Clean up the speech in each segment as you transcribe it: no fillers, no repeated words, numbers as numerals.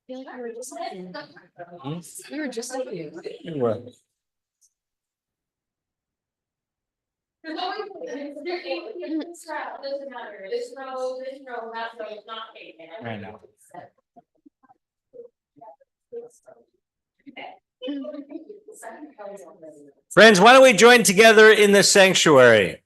feel like we were just in. What? There's always, this route doesn't matter, this row, that row is not taken. I know. Friends, why don't we join together in the sanctuary?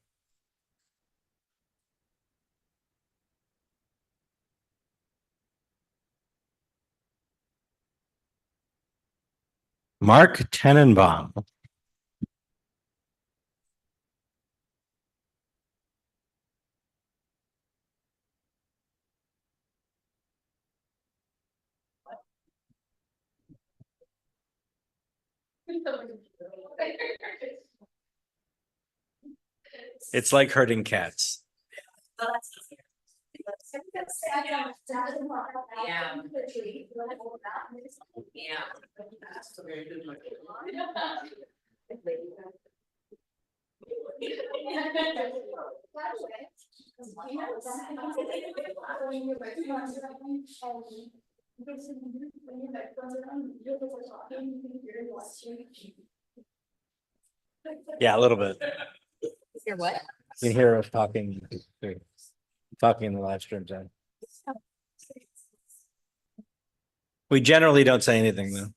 Mark Tenenbaum. It's like herding cats. Yeah, a little bit. Hear what? You can hear us talking in the live stream, Jen. We generally don't say anything though.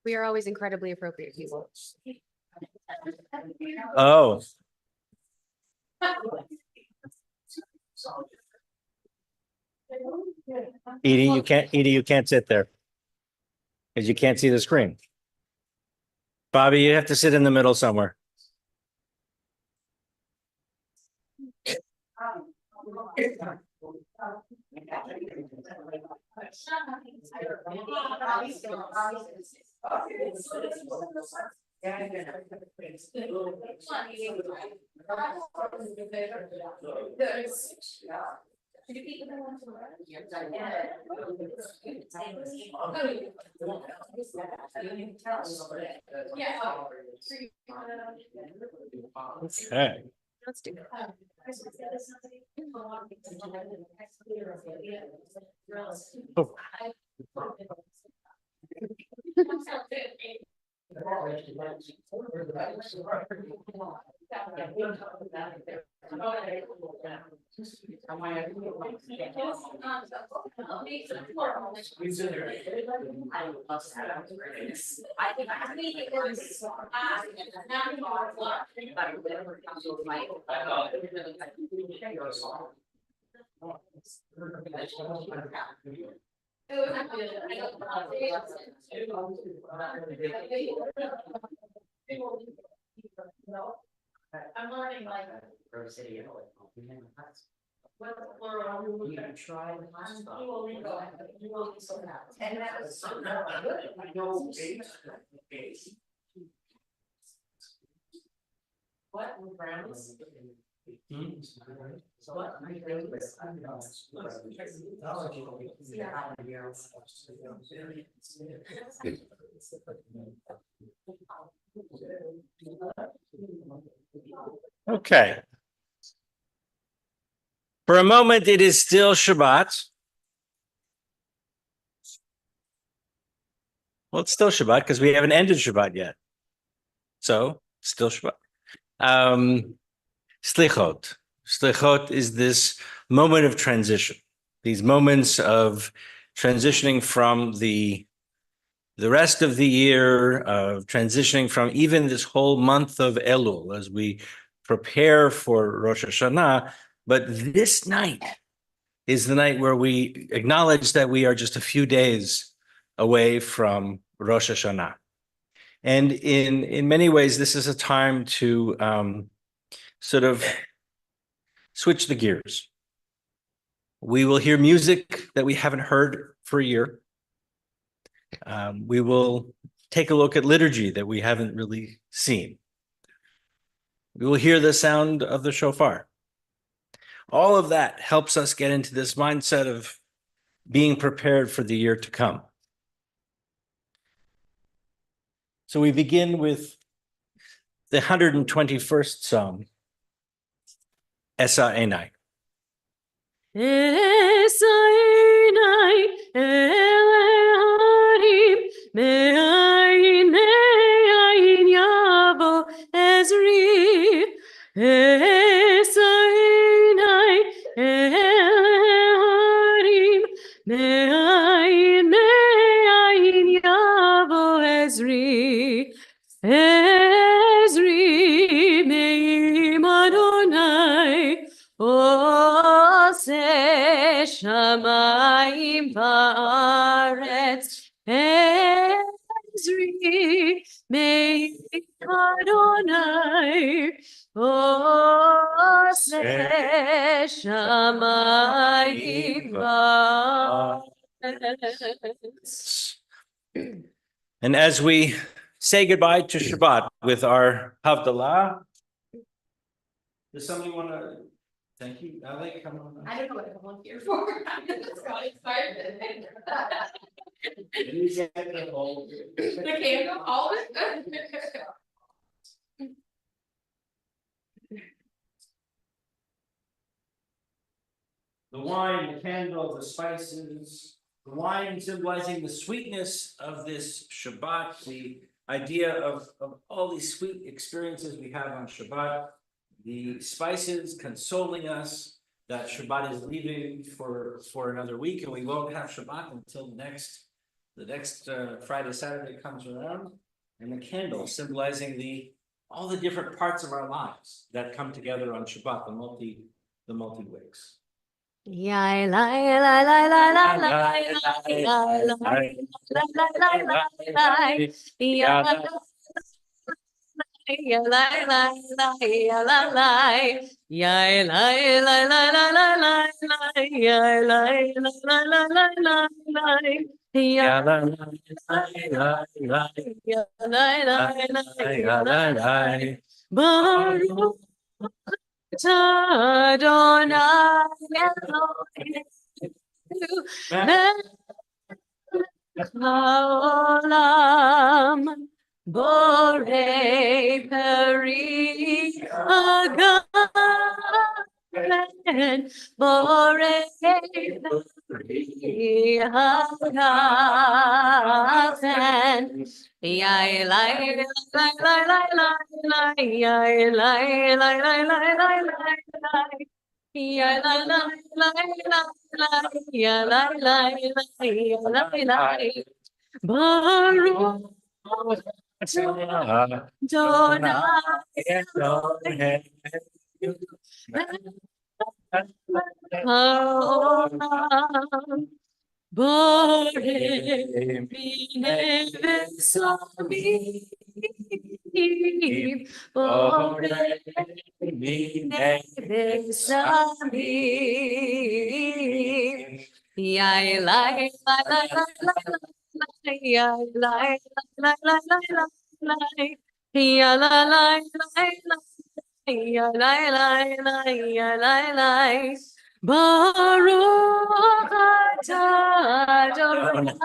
We are always incredibly appropriate people. Oh. Edie, you can't sit there. Because you can't see the screen. Bobby, you have to sit in the middle somewhere. Okay. Let's do it. Oh. I'm learning like. What? Okay. For a moment, it is still Shabbat. Well, it's still Shabbat because we haven't ended Shabbat yet. So, still Shabbat. Selichot. Selichot is this moment of transition. These moments of transitioning from the rest of the year, of transitioning from even this whole month of Elul as we prepare for Rosh Hashanah. But this night is the night where we acknowledge that we are just a few days away from Rosh Hashanah. And in many ways, this is a time to sort of switch the gears. We will hear music that we haven't heard for a year. We will take a look at liturgy that we haven't really seen. We will hear the sound of the shofar. All of that helps us get into this mindset of being prepared for the year to come. So we begin with the 121st Psalm, Esa Enai. Esainai Eleharim Me'ayin Yavo Ezri Esainai Eleharim Me'ayin Yavo Ezri Ezri Me'im Adonai Ose shamayim va'aretz Ezri me'im Adonai Ose shamayim va'aretz. And as we say goodbye to Shabbat with our Havdalah, does somebody want to? Thank you, Ali, come on. I don't know what I'm on here for. I just got excited. The candle, all of it. The wine, the candle, the spices, the wine symbolizing the sweetness of this Shabbat, the idea of all these sweet experiences we have on Shabbat, the spices consoling us that Shabbat is leaving for another week, and we won't have Shabbat until the next Friday, Saturday comes around, and the candle symbolizing all the different parts of our lives that come together on Shabbat, the multi wicks. Yai lai lai lai lai lai lai lai lai lai lai ya lai lai ya lai lai ya lai lai lai lai lai lai ya lai lai lai lai lai lai ya lai lai lai Baruch Adonai Elohim Haolam Borei Peri Agaven Borei Peri Agaven Yai lai lai lai lai lai lai yai lai lai lai lai lai lai lai yai lai lai lai lai lai yai lai lai lai yai lai lai Baruch Adonai Haolam Borei Bine Besamim Borei Bine Besamim Yai lai lai lai lai lai yai lai lai lai lai lai ya lai lai lai ya lai lai lai ya lai lai Baruch atah Adonai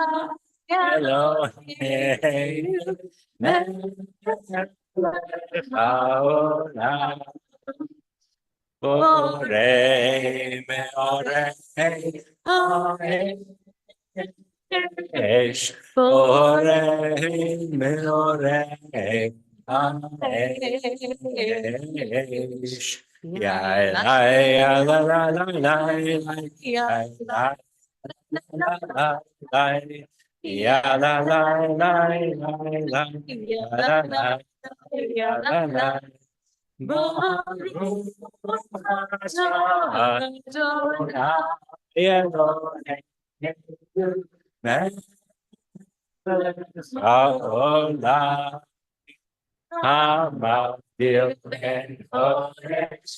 Haolam Borei Meorei Haesh Borei Meorei Haesh Yai lai la la la la yai lai lai ya la la la la la la la la la Baruch atah Adonai Elohim melech haolam hamavdil ben oretz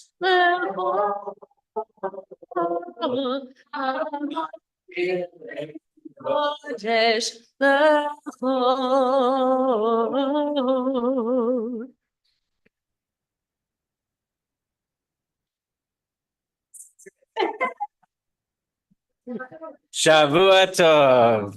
Kodesh Lechol. Shavua tov,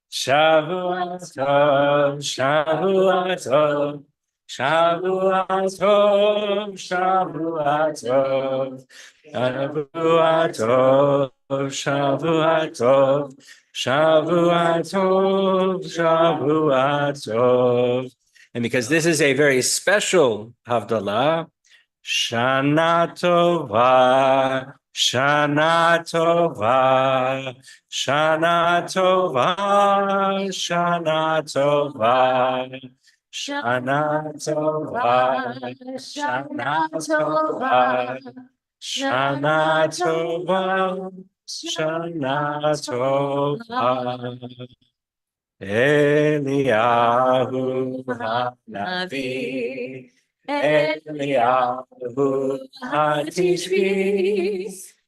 Shavua tov, Shavua tov, Shavua Tov, Shavua Tov, Shavua Tov, Shavua Tov, Shavua Tov, Shavua Tov. And because this is a very special Havdalah, Shana Tova, Shana Tova, Shana Tova, Shana Tova, Shana Tova, Shana Tova, Shana Tova, Shana Tova. Eliyahu Hanavi, Eliyahu Hatishbi,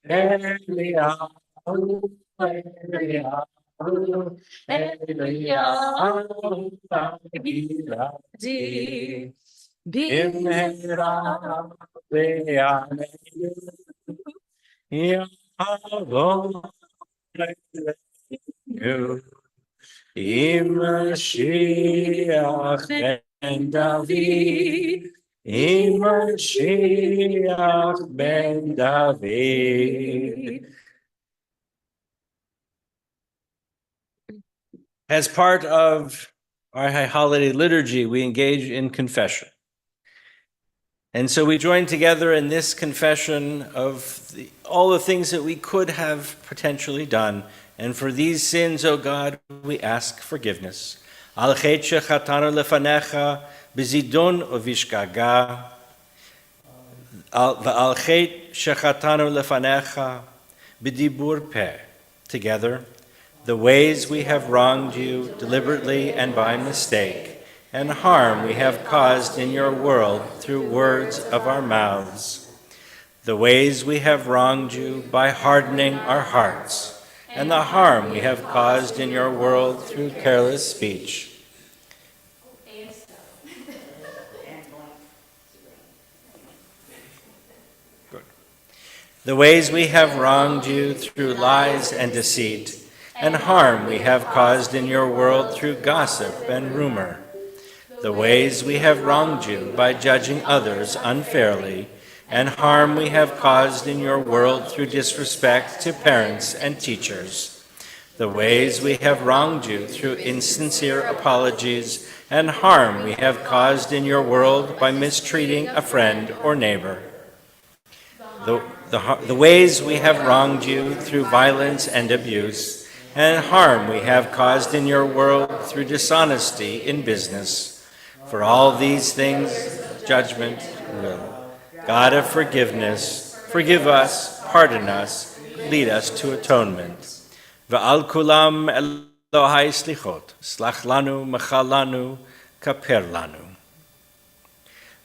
Eliyahu, Eliyahu, Eliyahu Hagiladi, Bimhera Be'aneyu, Yahweh Eloheinu. Mashiach ben David, Mashiach ben David. As part of our high holiday liturgy, we engage in confession. And so we join together in this confession of all the things that we could have potentially done. And for these sins, O God, we ask forgiveness. Al chet shechatanu lefanecha b'zidon uvishgaga. Al chet shechatanu lefanecha b'dibur peh. Together, the ways we have wronged you deliberately and by mistake, and harm we have caused in your world through words of our mouths. The ways we have wronged you by hardening our hearts, and the harm we have caused in your world through careless speech. Good. The ways we have wronged you through lies and deceit, and harm we have caused in your world through gossip and rumor. The ways we have wronged you by judging others unfairly, and harm we have caused in your world through disrespect to parents and teachers. The ways we have wronged you through insincere apologies, and harm we have caused in your world by mistreating a friend or neighbor. The ways we have wronged you through violence and abuse, and harm we have caused in your world through dishonesty in business. For all these things, judgment will. God of forgiveness, forgive us, pardon us, lead us to atonement. V'al kulam Elohai Selichot, slach lanu, mechal lanu, kaper lanu.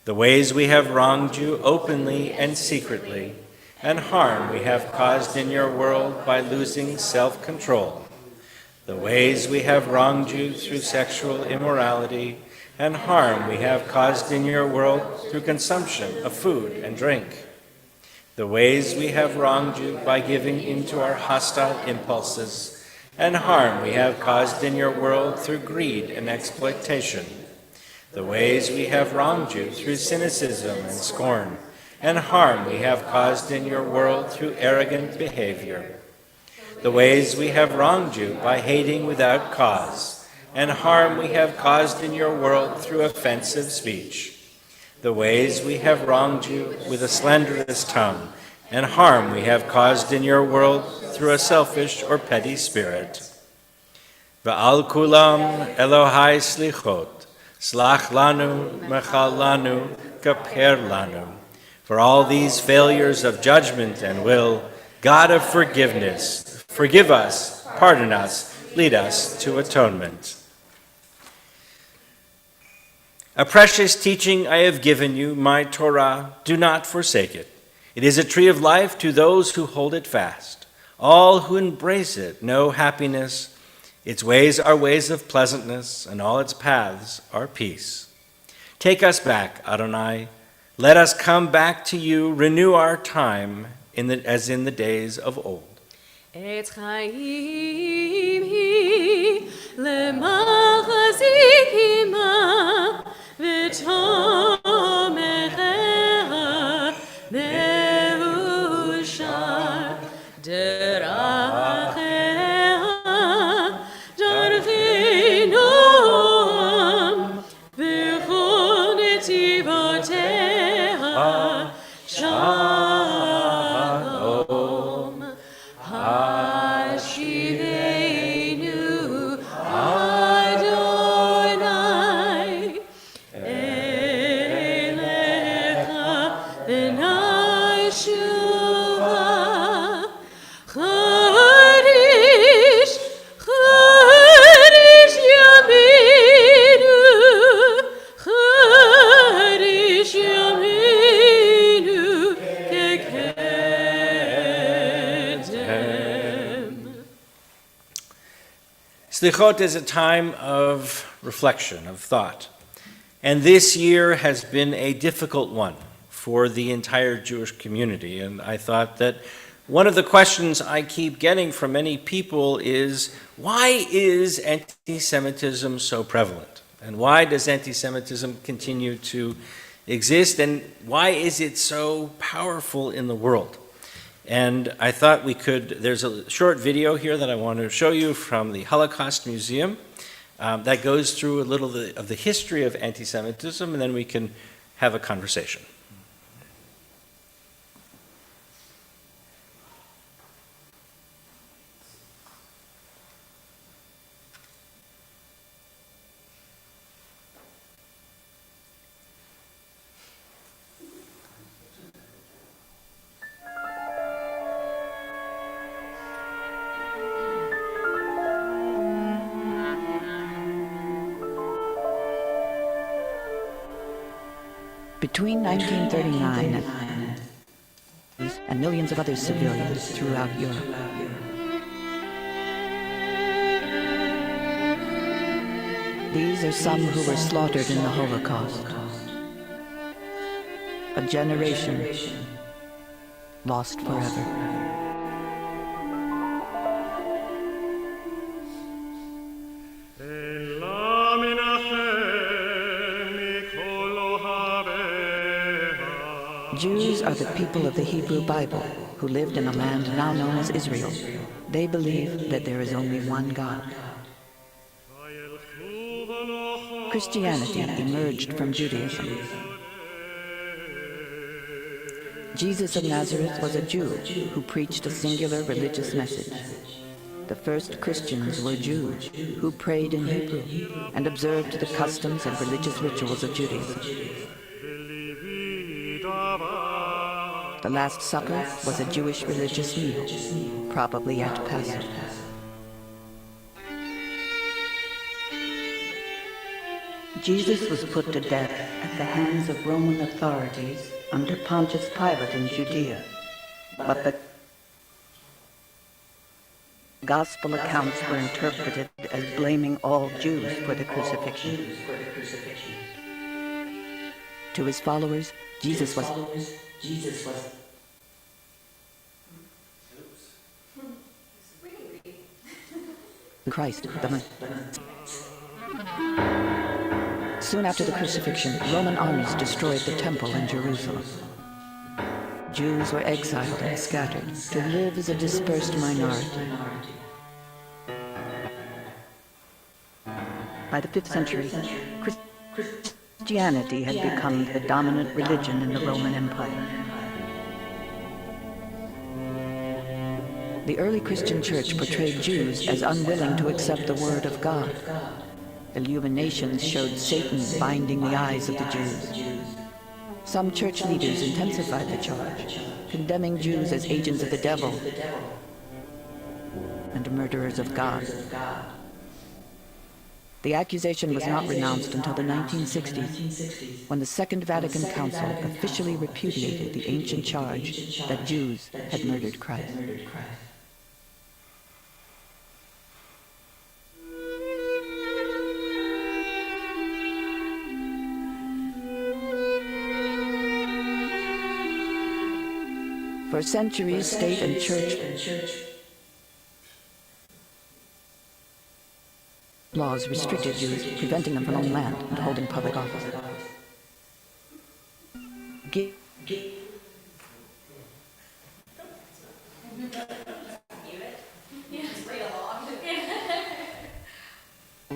The ways we have wronged you openly and secretly, and harm we have caused in your world by losing self-control. The ways we have wronged you through sexual immorality, and harm we have caused in your world through consumption of food and drink. The ways we have wronged you by giving into our hostile impulses, and harm we have caused in your world through greed and exploitation. The ways we have wronged you through cynicism and scorn, and harm we have caused in your world through arrogant behavior. The ways we have wronged you by hating without cause, and harm we have caused in your world through offensive speech. The ways we have wronged you with a slanderous tongue, and harm we have caused in your world through a selfish or petty spirit. V'al kulam Elohai Selichot, slach lanu, mechal lanu, kaper lanu. For all these failures of judgment and will, God of forgiveness, forgive us, pardon us, lead us to atonement. A precious teaching I have given you, my Torah, do not forsake it. It is a tree of life to those who hold it fast. All who embrace it know happiness. Its ways are ways of pleasantness, and all its paths are peace. Take us back, Adonai. Let us come back to you, renew our time as in the days of old. Et chaim hi lemachzik ima תומכיה מאושר דרכיה דרכי נועם וכל נתיבותיה שלום השיבנו אדוני אליך ונשובה חריש חריש ימינו חריש ימינו כקדם. Selichot is a time of reflection, of thought. And this year has been a difficult one for the entire Jewish community. And I thought that one of the questions I keep getting from many people is, why is anti-Semitism so prevalent? And why does anti-Semitism continue to exist? And why is it so powerful in the world? And I thought there's a short video here that I want to show you from the Holocaust Museum that goes through a little of the history of anti-Semitism, and then we can have a conversation. Between 1939 and millions of other civilians throughout Europe. These are some who were slaughtered in the Holocaust. A generation lost forever. Jews are the people of the Hebrew Bible who lived in a land now known as Israel. They believe that there is only one God. Christianity emerged from Judaism. Jesus of Nazareth was a Jew who preached a singular religious message. The first Christians were Jews who prayed in Hebrew and observed the customs and religious rituals of Judaism. The Last Supper was a Jewish religious meal, probably at Passover. Jesus was put to death at the hands of Roman authorities under Pontius Pilate in Judea, but the Gospel accounts were interpreted as blaming all Jews for the crucifixion. To his followers, Jesus was Christ, the Messiah. Soon after the crucifixion, Roman armies destroyed the temple in Jerusalem. Jews were exiled and scattered to live as a dispersed minority. By the 5th century, Christianity had become the dominant religion in the Roman Empire. The early Christian church portrayed Jews as unwilling to accept the word of God. Illuminations showed Satan binding the eyes of the Jews. Some church leaders intensified the charge, condemning Jews as agents of the devil and murderers of God. The accusation was not renounced until the 1960s, when the Second Vatican Council officially repudiated the ancient charge that Jews had murdered Christ. For centuries, state and church laws restricted Jews, preventing them from owning land and holding public office. Gi-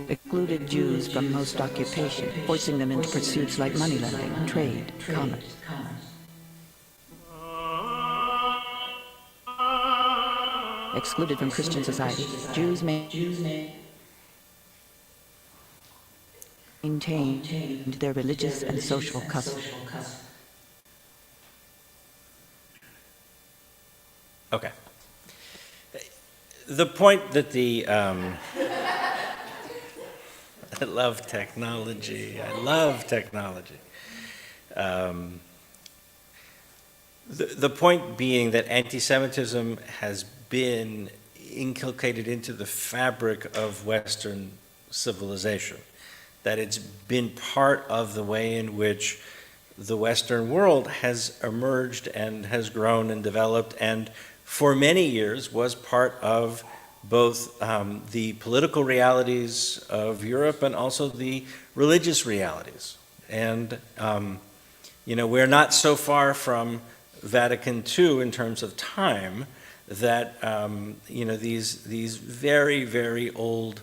Excluded Jews from most occupation, forcing them into pursuits like moneylending, trade, commerce. Excluded from Christian society, Jews maintained their religious and social customs. Okay. The point that I love technology. I love technology. The point being that anti-Semitism has been inculcated into the fabric of Western civilization, that it's been part of the way in which the Western world has emerged and has grown and developed, and for many years was part of both the political realities of Europe and also the religious realities. And, we're not so far from Vatican II in terms of time that, these very, very old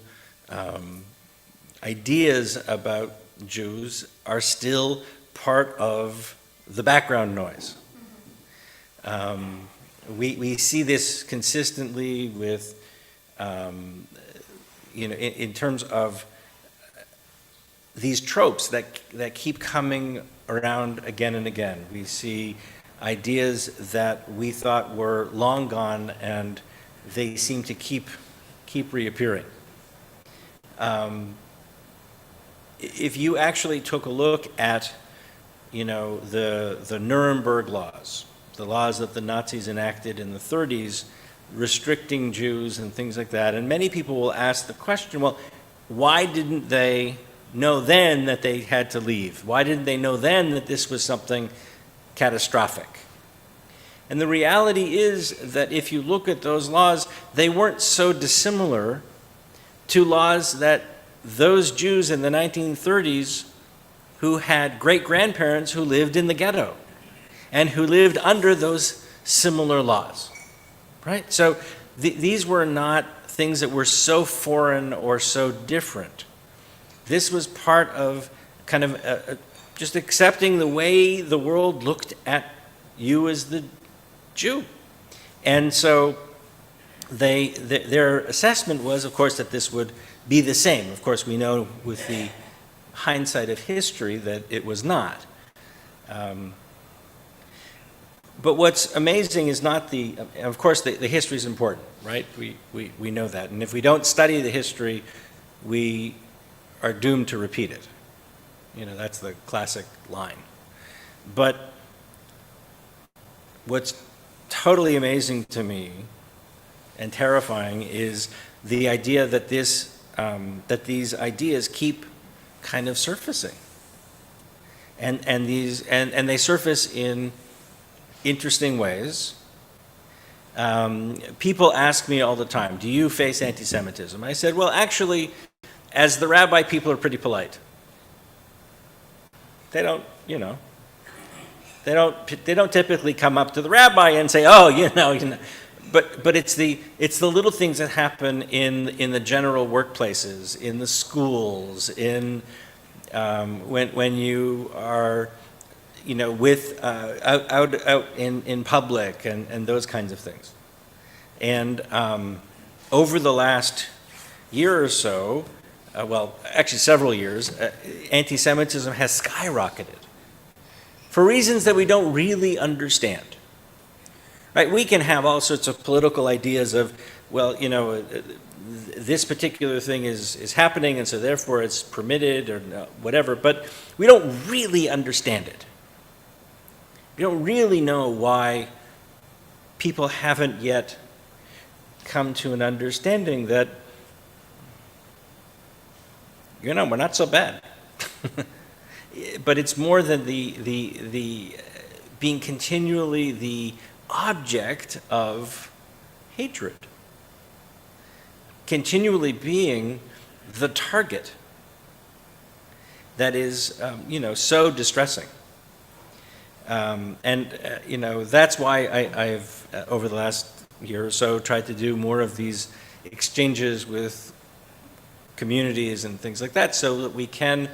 ideas about Jews are still part of the background noise. We see this consistently with, in terms of these tropes that keep coming around again and again. We see ideas that we thought were long gone, and they seem to keep reappearing. If you actually took a look at, the Nuremberg laws, the laws that the Nazis enacted in the 30s, restricting Jews and things like that, and many people will ask the question, well, why didn't they know then that they had to leave? Why didn't they know then that this was something catastrophic? And the reality is that if you look at those laws, they weren't so dissimilar to laws that those Jews in the 1930s who had great-grandparents who lived in the ghetto and who lived under those similar laws, right? So these were not things that were so foreign or so different. This was part of kind of just accepting the way the world looked at you as the Jew. And so their assessment was, of course, that this would be the same. Of course, we know with the hindsight of history that it was not. But what's amazing is not of course, the history is important, right? We know that. And if we don't study the history, we are doomed to repeat it. That's the classic line. But what's totally amazing to me and terrifying is the idea that that these ideas keep kind of surfacing, and they surface in interesting ways. People ask me all the time, "Do you face anti-Semitism?" I said, "Well, actually, as the rabbi, people are pretty polite. They don't, they don't typically come up to the rabbi and say, "Oh, But it's the little things that happen in the general workplaces, in the schools, when you are, with out in public and those kinds of things. And over the last year or so, well, actually several years, anti-Semitism has skyrocketed for reasons that we don't really understand. Right? We can have all sorts of political ideas of, well, this particular thing is happening, and so therefore it's permitted or whatever, but we don't really understand it. We don't really know why people haven't yet come to an understanding that, we're not so bad. But it's more than the being continually the object of hatred, continually being the target that is, so distressing. That's why I've, over the last year or so, tried to do more of these exchanges with communities and things like that, so that we can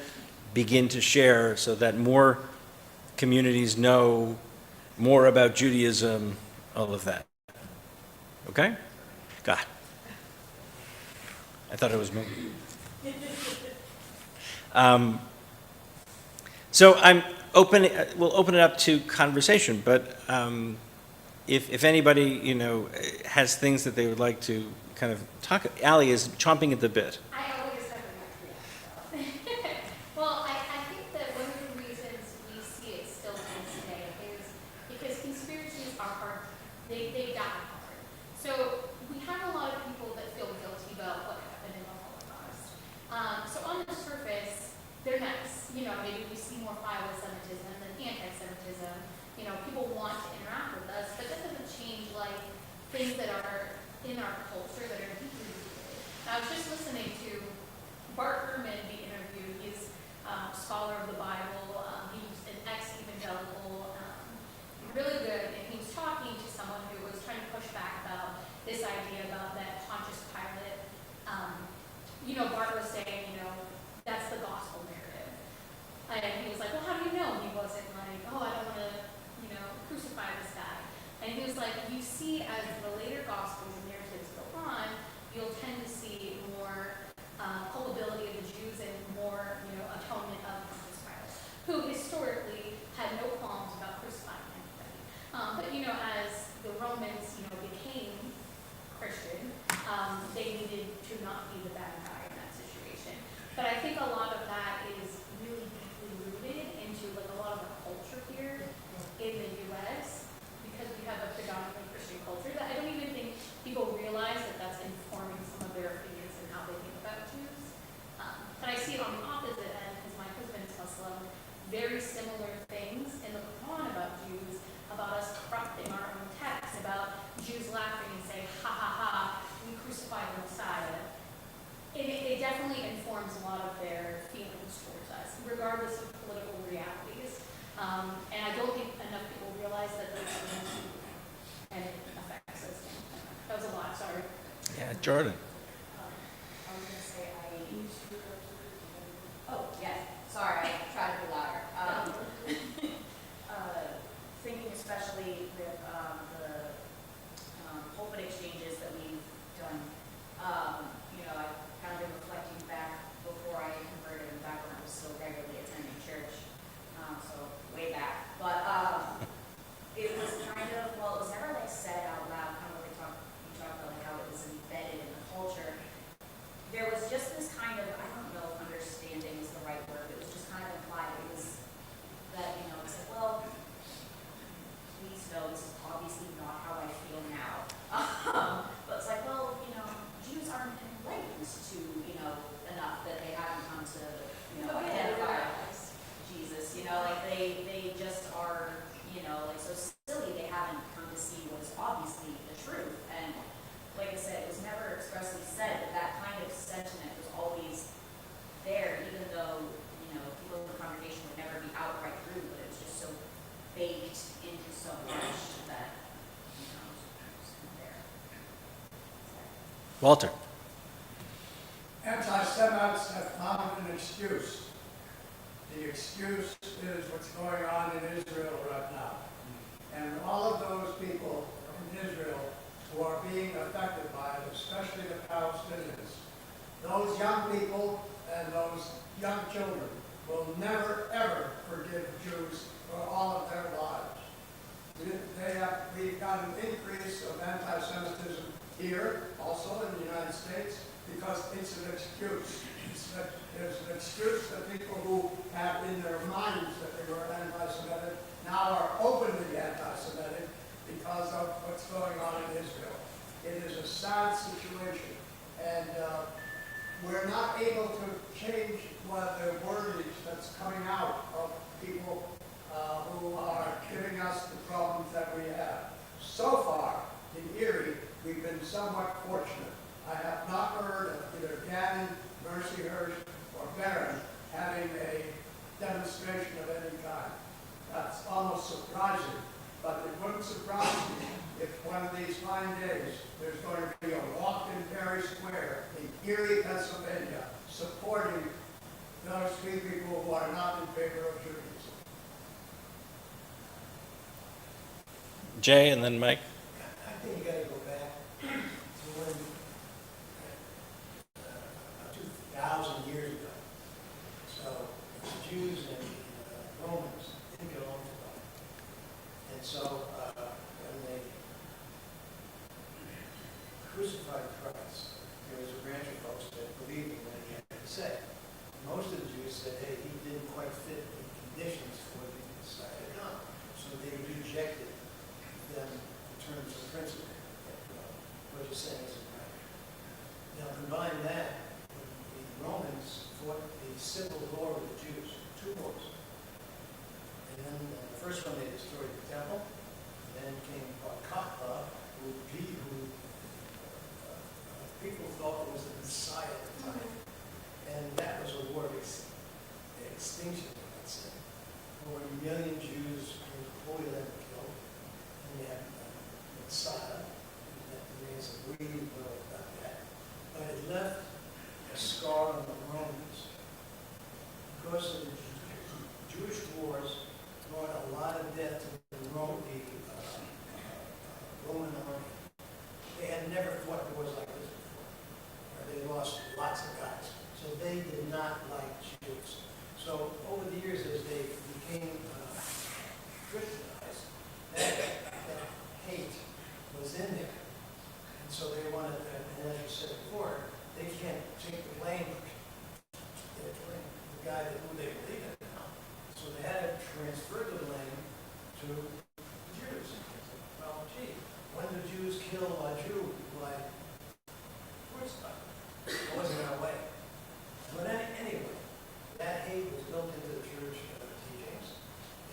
begin to share, so that more communities know more about Judaism, all of that. Okay? God. I thought it was me. So we'll open it up to conversation, but if anybody, has things that they would like to kind of talk, Allie is chomping at the bit. I always have a reaction. Well, I think that one of the reasons we see it still to this day is because conspiracies are hard. They die hard. So we have a lot of people that feel guilty about what happened in the Holocaust. So on the surface, they're nice. Maybe we see more philo-Semitism than anti-Semitism. People want to interact with us, but that doesn't change things that are in our culture that are deeply rooted. I was just listening to Bart Ehrman be interviewed. He's a scholar of the Bible. He's an ex-evangelical, really good, and he was talking to someone who was trying to push back about this idea about that Pontius Pilate. Bart was saying, that's the gospel narrative. And he was like, well, how do you know he wasn't like, oh, I don't want to, crucify this guy. And he was like, you see, as the later gospels and narratives go on, you'll tend to see more culpability of the Jews and more, atonement of Pontius Pilate, who historically had no qualms about crucifying anybody. But as the Romans, became Christian, they needed to not be the bad guy in that situation. But I think a lot of that is really deeply rooted into a lot of the culture here in the U.S. because we have a predominantly Christian culture that I don't even think people realize that that's informing some of their opinions and how they think about Jews. But I see it on the opposite end because my husband's Muslim. Very similar things in the Quran about Jews, about us corrupting our own texts, about Jews laughing and saying, ha ha ha, we crucified the Messiah. It definitely informs a lot of their feelings towards us, regardless of political realities. And I don't think enough people realize that those things and it affects us. That was a lot, sorry. Yeah, Jordan. I was going to say oh, yes, sorry, I tried to be louder. Thinking especially with the pulpit exchanges that we've done, I've kind of been reflecting back before I converted and back when I was still regularly attending church, so way back. But it was kind of, it was never said out loud, kind of what you talked about, how it was embedded in the culture. There was just this kind of, I don't know if understanding is the right word, it was just kind of implied. It was that, it's like, well, please know this is obviously not how I feel now. But it's like, well, Jews aren't enlightened to, enough that they haven't come to, identify Jesus, they just are, so silly they haven't come to see what is obviously the truth. And like I said, it was never expressly said, but that kind of sentiment was always there, even though, people in the congregation would never be outright rude, but it was just so baked into so much that, it was there. Walter. Anti-Semites have found an excuse. The excuse is what's going on in Israel right now. And all of those people in Israel who are being affected by it, especially the Palestinians, those young people and those young children will never, ever forgive Jews for all of their lives. We've got an increase of anti-Semitism here, also in the United States, because it's an excuse. There's an excuse that people who have in their minds that they were anti-Semitic now are openly anti-Semitic because of what's going on in Israel. It is a sad situation, and we're not able to change what the wordage that's coming out of people who are giving us the problems that we have. So far, in Erie, we've been somewhat fortunate. I have not heard of either Gannon, Mercyhurst, or Barron having a demonstration of any kind. That's almost surprising, but it wouldn't surprise me if one of these fine days, there's going to be a walk in Perry Square in Erie, Pennsylvania, supporting those few people who are not in favor of Judaism. Jay and then Mike. I think you gotta go back to when, 2,000 years ago. So, the Jews and Romans didn't get along too well. And so, when they crucified Christ, there was a branch of folks that believed in what he had to say. Most of the Jews said, hey, he didn't quite fit the conditions for the Messiah to come. So they rejected them in terms of principle, that what you're saying isn't right. Now combine that with the Romans fought the civil war with the Jews, 2 wars. And then the first one they destroyed the temple, and then came Bar-Kokhba, who people thought was the Messiah at the time. And that was a war of extinction, let's say. Over 1 million Jews in the Holy Land were killed. And you have Messiah, that remains a really well about that. But it left a scar on the Romans. Because of the Jewish wars brought a lot of death to the Roman army. They had never fought wars like this before, where they lost lots of guys. So they did not like Jews. So over the years, as they became Christianized, that hate was in there. And so they wanted, and as you said before, they can't take the blame. They blame the guy who they believe in now. So they had to transfer the blame to the Jews. Well, gee, when the Jews kill a Jew, like, of course not. It wasn't our way. But anyway, that hate was built into the church teachings,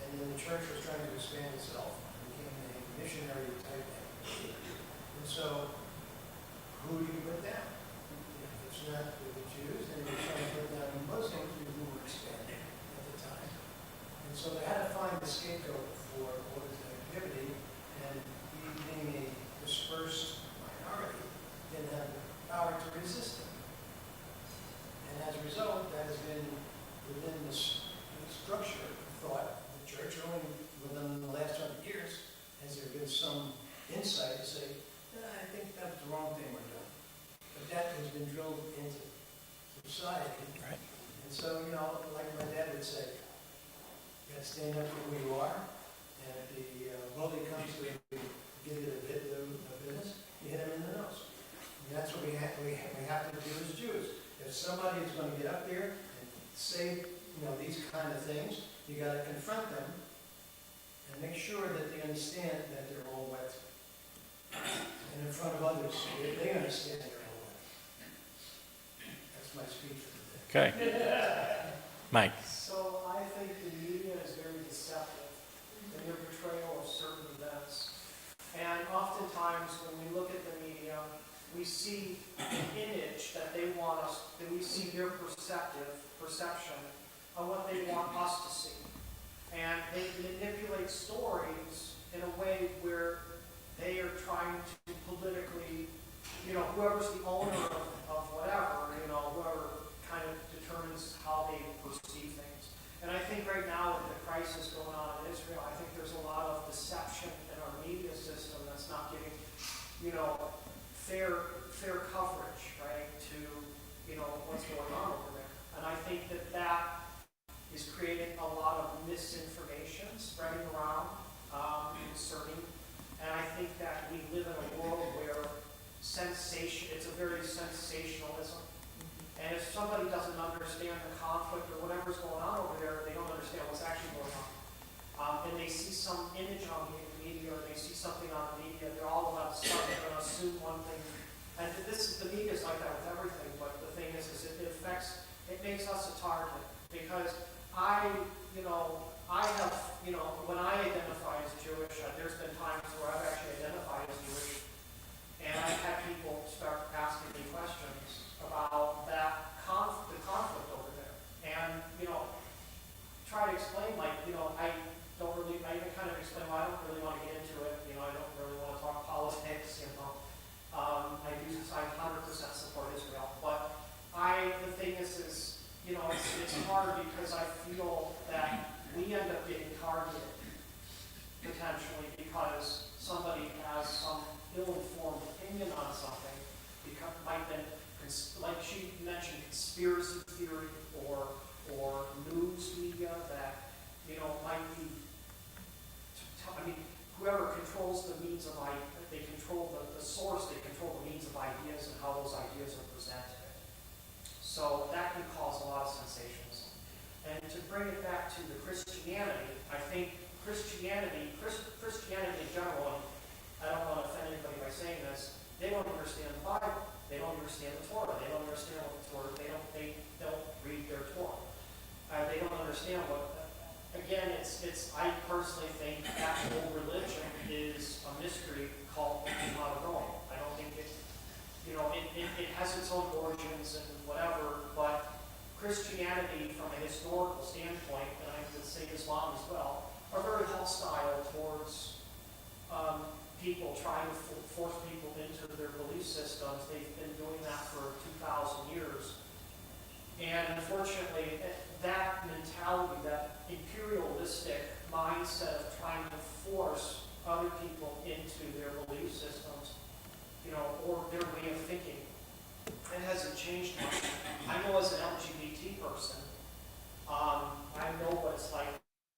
and then the church was trying to expand itself. It became a missionary type thing. And so, who do you put down? If it's not the Jews, then you're trying to put down the Muslims who were expanding at the time. And so they had to find a scapegoat for all this activity, and he, being a dispersed minority, didn't have the power to resist it. And as a result, that has been within the structure of thought of the church. Only within the last 100 years has there been some insight to say, I think that's the wrong thing we're doing. But that has been drilled into society. Right. And so, like my dad would say, you got to stand up for who you are. And if the bully comes to give you the business, you hit him in the nose. And that's what we have to do as Jews. If somebody is going to get up there and say, these kind of things, you got to confront them and make sure that they understand that they're all wet. And in front of others, they understand they're all wet. That's my speech for today. Okay. Mike. So I think the media is very deceptive in their portrayal of certain events. And oftentimes when we look at the media, we see an image that they want us, that we see their perception of what they want us to see. And they manipulate stories in a way where they are trying to politically, whoever's the owner of whatever, whoever kind of determines how they perceive things. And I think right now with the crisis going on in Israel, I think there's a lot of deception in our media system that's not giving, fair coverage, right, to, what's going on over there. And I think that is creating a lot of misinformation spreading around concerning. And I think that we live in a world where it's a very sensationalism. And if somebody doesn't understand the conflict or whatever's going on over there, they don't understand what's actually going on. And they see some image on the media or they see something on the media, they're all about stuff, they're going to assume one thing. And the media is like that with everything, but the thing is it makes us a target. Because I have, when I identify as Jewish, there's been times where I've actually identified as Jewish, and I've had people start asking me questions about the conflict over there. And, try to explain, I controls the means of, they control the source, they control the means of ideas and how those ideas are presented. So that can cause a lot of sensationalism. And to bring it back to the Christianity, I think Christianity in general, and I don't want to offend anybody by saying this, they don't understand the Bible. They don't understand the Torah. They don't understand what the Torah, they don't read their Torah. They don't understand what, again, I personally think that whole religion is a mystery called Rome. I don't think it has its own origins and whatever, but Christianity from a historical standpoint, and I would say Islam as well, are very hostile towards people trying to force people into their belief systems. They've been doing that for 2,000 years. And unfortunately, that mentality, that imperialistic mindset of trying to force other people into their belief systems, or their way of thinking, it hasn't changed much. I know as an LGBT person, I know what it's like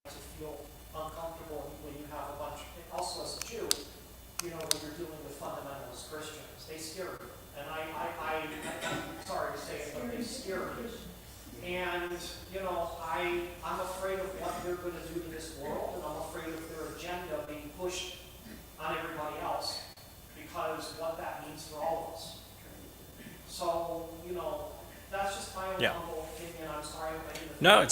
to feel uncomfortable when you have a bunch, also as a Jew, when you're dealing with fundamentalist Christians. They scare you. And I'm sorry to say it, but they scare me. And, I'm afraid of what they're going to do to this world, and I'm afraid of their agenda being pushed on everybody else, because what that means for all of us. So, that's just my own humble opinion. I'm sorry if I didn't. No,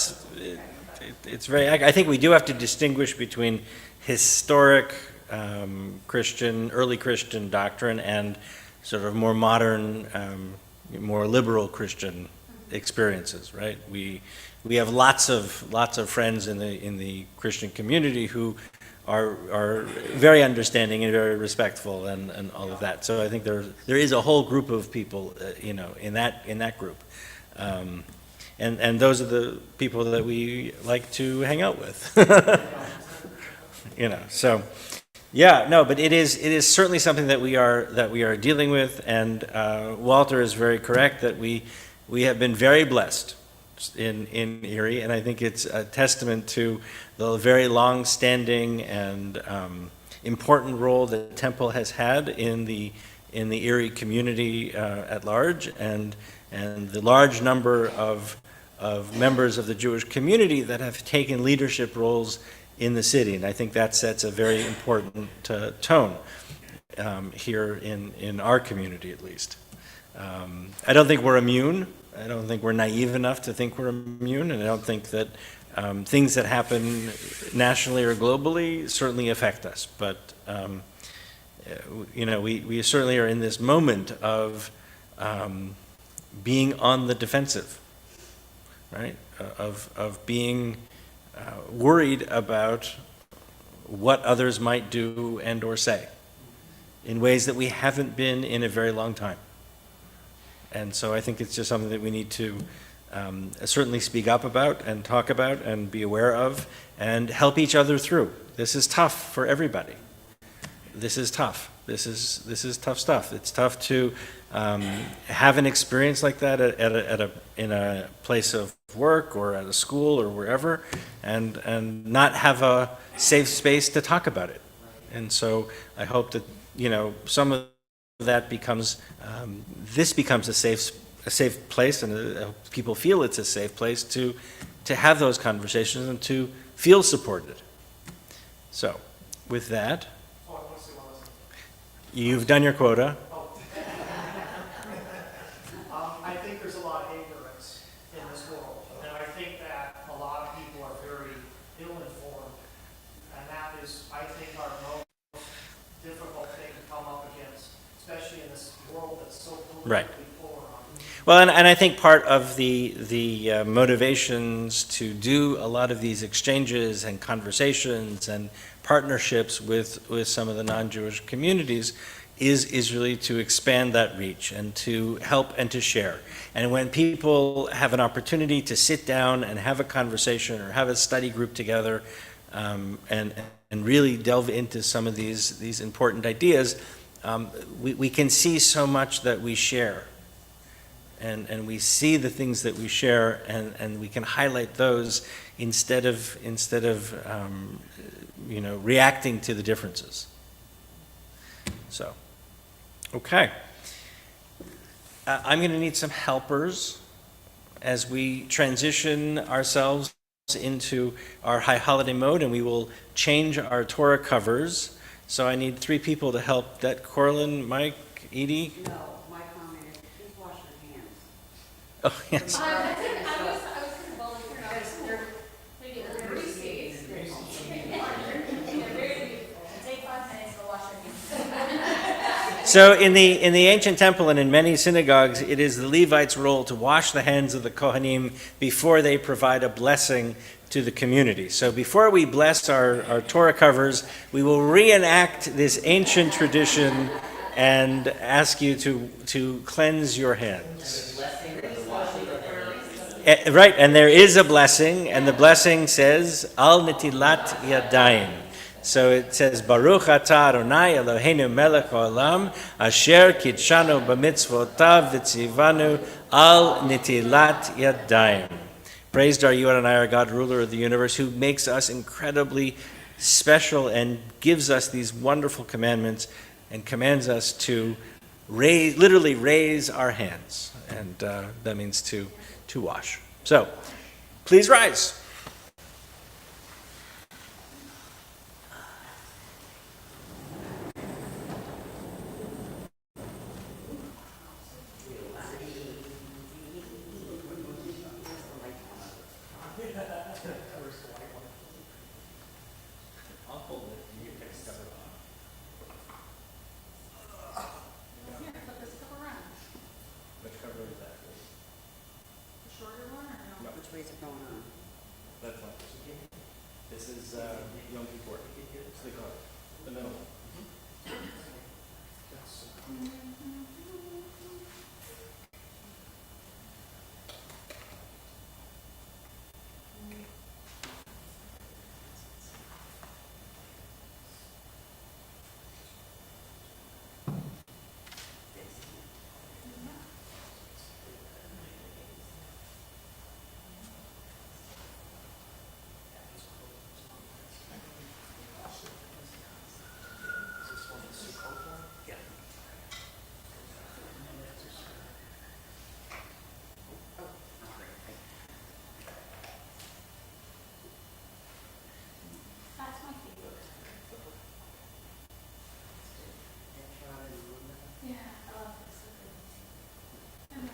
it's very, I think we do have to distinguish between historic early Christian doctrine and sort of more modern, more liberal Christian experiences, right? We have lots of friends in the Christian community who are very understanding and very respectful and all of that. So I think there is a whole group of people, in that group. And those are the people that we like to hang out with. So yeah, no, but it is certainly something that we are dealing with, and Walter is very correct that we have been very blessed in Erie, and I think it's a testament to the very long-standing and important role that the temple has had in the Erie community at large, and the large number of members of the Jewish community that have taken leadership roles in the city. And I think that sets a very important tone here in our community, at least. I don't think we're immune. I don't think we're naive enough to think we're immune, and I don't think that things that happen nationally or globally certainly affect us. But we certainly are in this moment of being on the defensive, right? Of being worried about what others might do and or say in ways that we haven't been in a very long time. And so I think it's just something that we need to certainly speak up about and talk about and be aware of and help each other through. This is tough for everybody. This is tough. This is tough stuff. It's tough to have an experience like that in a place of work or at a school or wherever, and not have a safe space to talk about it. And so I hope that some of that becomes this becomes a safe place, and people feel it's a safe place to have those conversations and to feel supported. So, with that, you've done your quota. I think there's a lot of ignorance in this world, and I think that a lot of people are very ill-informed, and that is, I think, our most difficult thing to come up against, especially in this world that's so politically polarized. Well, and I think part of the motivations to do a lot of these exchanges and conversations and partnerships with some of the non-Jewish communities is really to expand that reach and to help and to share. And when people have an opportunity to sit down and have a conversation or have a study group together and really delve into some of these important ideas, we can see so much that we share. And we see the things that we share, and we can highlight those instead of reacting to the differences. So, okay. I'm going to need some helpers as we transition ourselves into our high holiday mode, and we will change our Torah covers. So I need 3 people to help. That Corlin, Mike, Edie? No, my comment is, please wash your hands. Oh, yes. I was gonna volunteer, I was maybe a greasy. Take 5 minutes to wash your hands. So in the ancient temple and in many synagogues, it is the Levites' role to wash the hands of the Kohanim before they provide a blessing to the community. So before we bless our Torah covers, we will reenact this ancient tradition and ask you to cleanse your hands. Right, and there is a blessing, and the blessing says, Al Netilat Yadayim. So it says, Baruch atah Adonai Eloheinu melech haolam, asher kitshanu b'mitzvotav v'tzivanu al netilat yadayim. Praised are you, Adonai, our God, ruler of the universe, who makes us incredibly special and gives us these wonderful commandments and commands us to literally raise our hands. And that means to wash. So, please rise. Which way is it going on? This is Yom Kippur. Selichot, the middle. That's my favorite. Yeah, I love this. I know.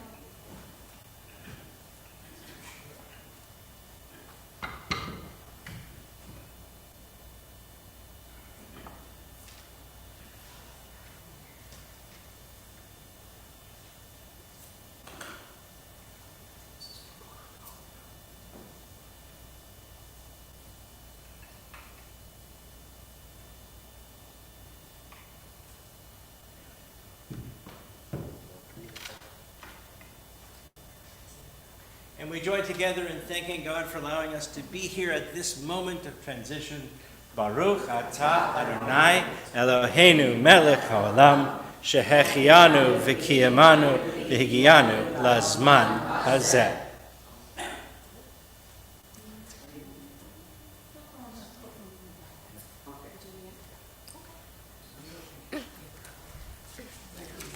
And we join together in thanking God for allowing us to be here at this moment of transition. Baruch atah Adonai Eloheinu melech haolam, shehechianu v'kiyamanu v'higianu lazman hazeh.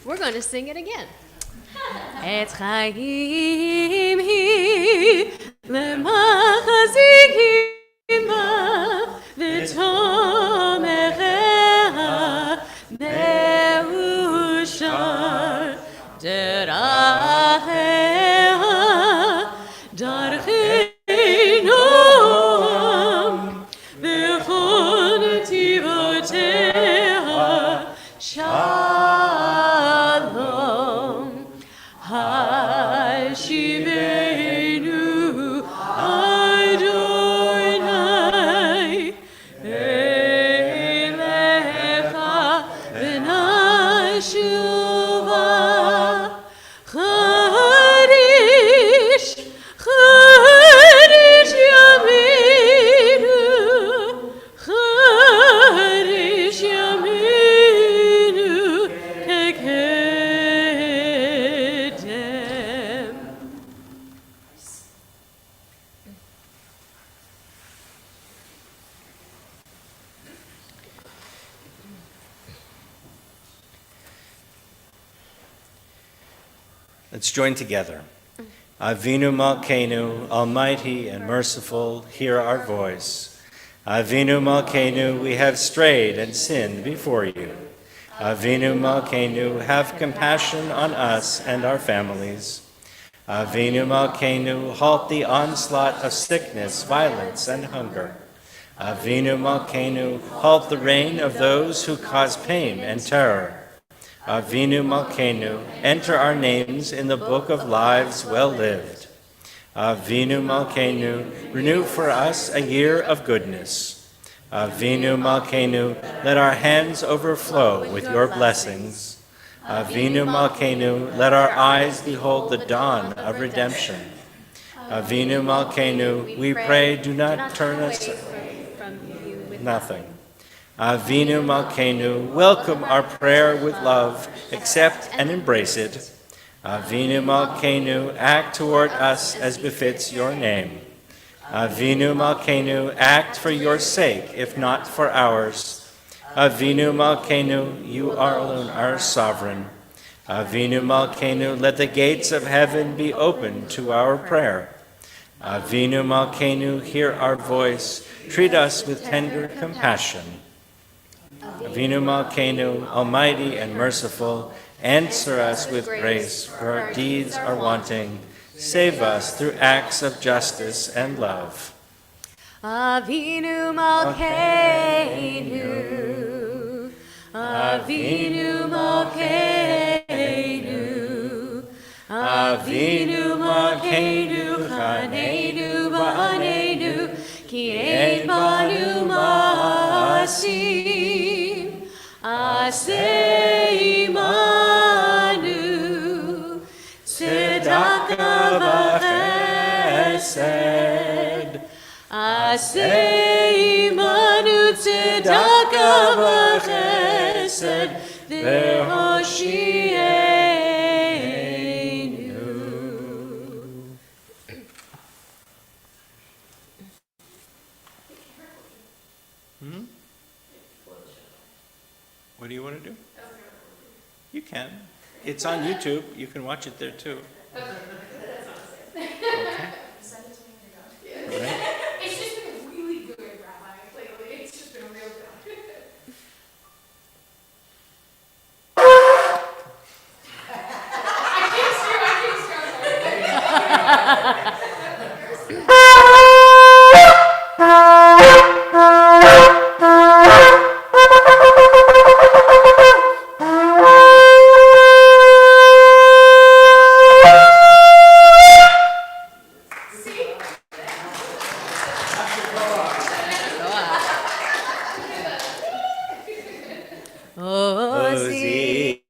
We're going to sing it again. Et chaim hi lemachazikima v'tomecha neushar deracheha darcheinom v'chol netivoteha shalom. Hashivenu Adonai Elecha v'nashuva Chadish Yaminu Chadish Yaminu Let's join together. Avinu Malkeinu, almighty and merciful, hear our voice. Avinu Malkeinu, we have strayed and sinned before you. Avinu Malkeinu, have compassion on us and our families. Avinu Malkeinu, halt the onslaught of sickness, violence, and hunger. Avinu Malkeinu, halt the reign of those who cause pain and terror. Avinu Malkeinu, enter our names in the book of lives well lived. Avinu Malkeinu, renew for us a year of goodness. Avinu Malkeinu, let our hands overflow with your blessings. Avinu Malkeinu, let our eyes behold the dawn of redemption. Avinu Malkeinu, we pray, do not turn us from you with nothing. Avinu Malkeinu, welcome our prayer with love, accept and embrace it. Avinu Malkeinu, act toward us as befits your name. Avinu Malkeinu, act for your sake, if not for ours. Avinu Malkeinu, you are alone our sovereign. Avinu Malkeinu, let the gates of heaven be open to our prayer. Avinu Malkeinu, hear our voice, treat us with tender compassion. Avinu Malkeinu, almighty and merciful, answer us with grace, for our deeds are wanting. Save us through acts of justice and love. Avinu Malkeinu, Avinu Malkeinu, Avinu Malkeinu, Chaneinu Ba'aneinu, Ki ein banu ma'asim, Aseh imanu, Tzedakah v'chesed, Aseh imanu, Tzedakah v'chesed, v'hoshienu. What do you want to do? You can. It's on YouTube. You can watch it there too. Okay. Right? It's just been really good, Rabbi, lately. It's just been real good. I can't Ozi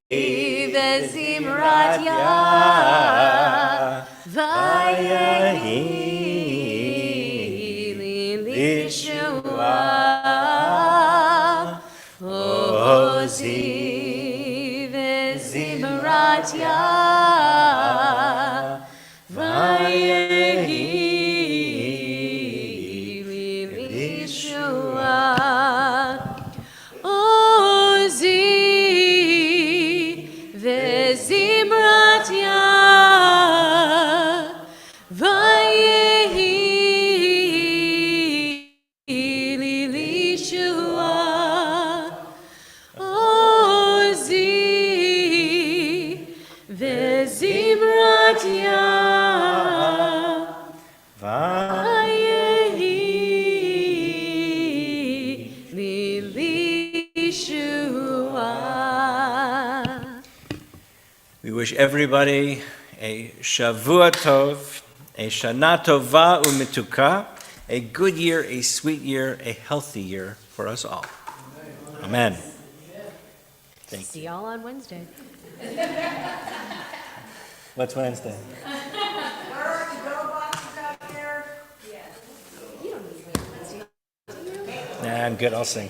vezimrat ya vayehi lishua. Ozi vezimrat ya vayehi lishua. Ozi vezimrat ya vayehi lishua. Ozi vezimrat ya vayehi lishua. We wish everybody a Shavua Tov, a Shana Tova U'Mituka, a good year, a sweet year, a healthy year for us all. Amen. Thank you. See y'all on Wednesday. What's Wednesday? Nah, I'm good. I'll sing.